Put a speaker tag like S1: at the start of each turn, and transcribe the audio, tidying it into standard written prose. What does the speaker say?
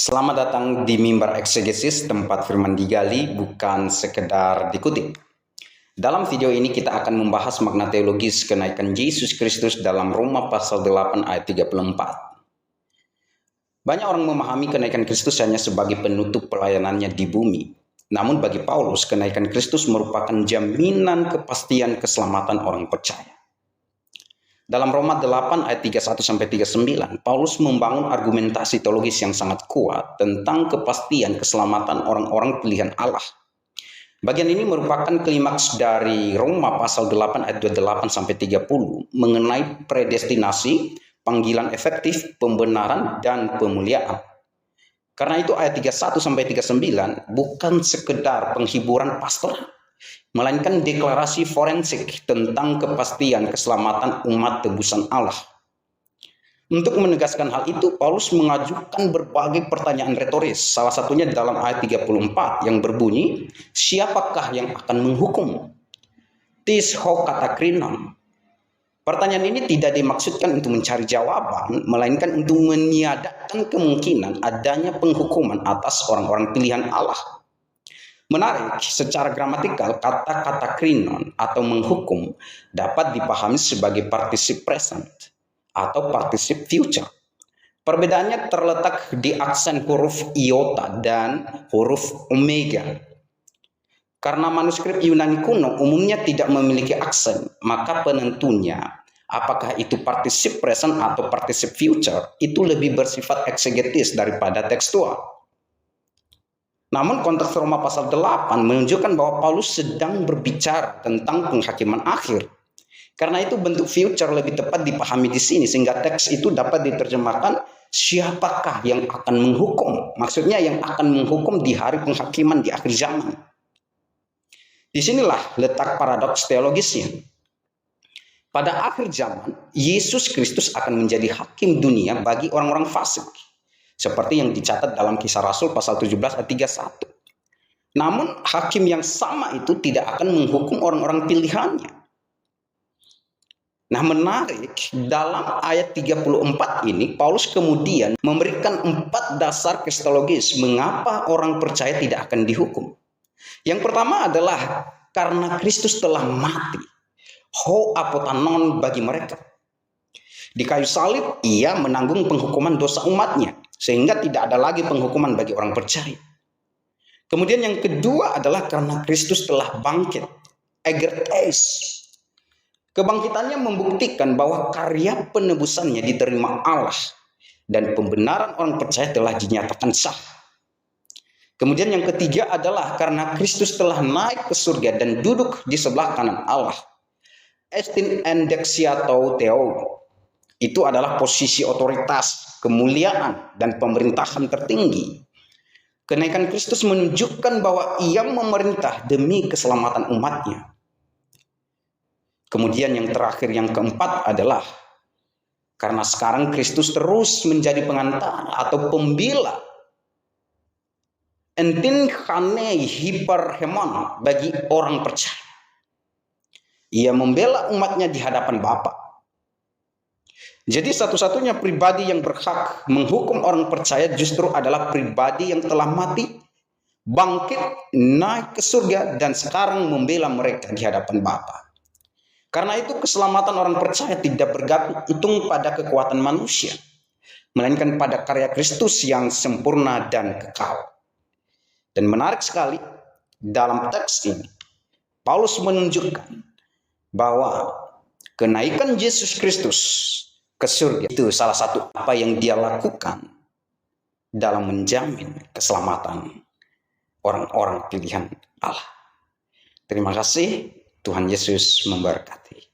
S1: Selamat datang di Mimbar Eksegesis, tempat firman digali, bukan sekedar dikutip. Dalam video ini kita akan membahas makna teologis kenaikan Yesus Kristus dalam Roma pasal 8 ayat 34. Banyak orang memahami kenaikan Kristus hanya sebagai penutup pelayanannya di bumi. Namun bagi Paulus, kenaikan Kristus merupakan jaminan kepastian keselamatan orang percaya. Dalam Roma 8 ayat 31-39, Paulus membangun argumentasi teologis yang sangat kuat tentang kepastian keselamatan orang-orang pilihan Allah. Bagian ini merupakan klimaks dari Roma pasal 8 ayat 28-30 mengenai predestinasi, panggilan efektif, pembenaran, dan pemuliaan. Karena itu ayat 31-39 bukan sekedar penghiburan pastoral, melainkan deklarasi forensik tentang kepastian keselamatan umat tebusan Allah. Untuk menegaskan hal itu, Paulus mengajukan berbagai pertanyaan retoris, salah satunya dalam ayat 34 yang berbunyi, siapakah yang akan menghukum? Tis ho katakrinon. Pertanyaan ini tidak dimaksudkan untuk mencari jawaban, melainkan untuk meniadakan kemungkinan adanya penghukuman atas orang-orang pilihan Allah. Menarik, secara gramatikal kata-kata krinon atau menghukum dapat dipahami sebagai particip present atau particip future. Perbedaannya terletak di aksen huruf iota dan huruf omega. Karena manuskrip Yunani kuno umumnya tidak memiliki aksen, maka penentunya apakah itu particip present atau particip future itu lebih bersifat eksegetis daripada tekstual. Namun konteks Roma pasal 8 menunjukkan bahwa Paulus sedang berbicara tentang penghakiman akhir. Karena itu bentuk future lebih tepat dipahami di sini sehingga teks itu dapat diterjemahkan siapakah yang akan menghukum. Maksudnya yang akan menghukum di hari penghakiman di akhir zaman. Disinilah letak paradoks teologisnya. Pada akhir zaman, Yesus Kristus akan menjadi hakim dunia bagi orang-orang fasik. Seperti yang dicatat dalam Kisah Rasul pasal 17 ayat 31. Namun hakim yang sama itu tidak akan menghukum orang-orang pilihannya. Nah, menarik, dalam ayat 34 ini Paulus kemudian memberikan 4 dasar kristologis mengapa orang percaya tidak akan dihukum. Yang pertama adalah karena Kristus telah mati. Ho apotanon bagi mereka. Di kayu salib ia menanggung penghukuman dosa umatnya. Sehingga tidak ada lagi penghukuman bagi orang percaya. Kemudian yang kedua adalah karena Kristus telah bangkit. Egertes. Kebangkitannya membuktikan bahwa karya penebusannya diterima Allah. Dan pembenaran orang percaya telah dinyatakan sah. Kemudian yang ketiga adalah karena Kristus telah naik ke surga dan duduk di sebelah kanan Allah. Estin endexiato theo. Itu adalah posisi otoritas, kemuliaan, dan pemerintahan tertinggi. Kenaikan Kristus menunjukkan bahwa ia memerintah demi keselamatan umatnya. Kemudian yang terakhir, yang keempat adalah karena sekarang Kristus terus menjadi pengantar atau pembela. Entin khanei hiperhemon bagi orang percaya. Ia membela umatnya di hadapan Bapa. Jadi satu-satunya pribadi yang berhak menghukum orang percaya justru adalah pribadi yang telah mati, bangkit, naik ke surga, dan sekarang membela mereka di hadapan Bapa. Karena itu keselamatan orang percaya tidak bergantung pada kekuatan manusia, melainkan pada karya Kristus yang sempurna dan kekal. Dan menarik sekali, dalam teks ini, Paulus menunjukkan bahwa kenaikan Yesus Kristus ke surga itu salah satu apa yang dia lakukan dalam menjamin keselamatan orang-orang pilihan Allah. Terima kasih, Tuhan Yesus memberkati.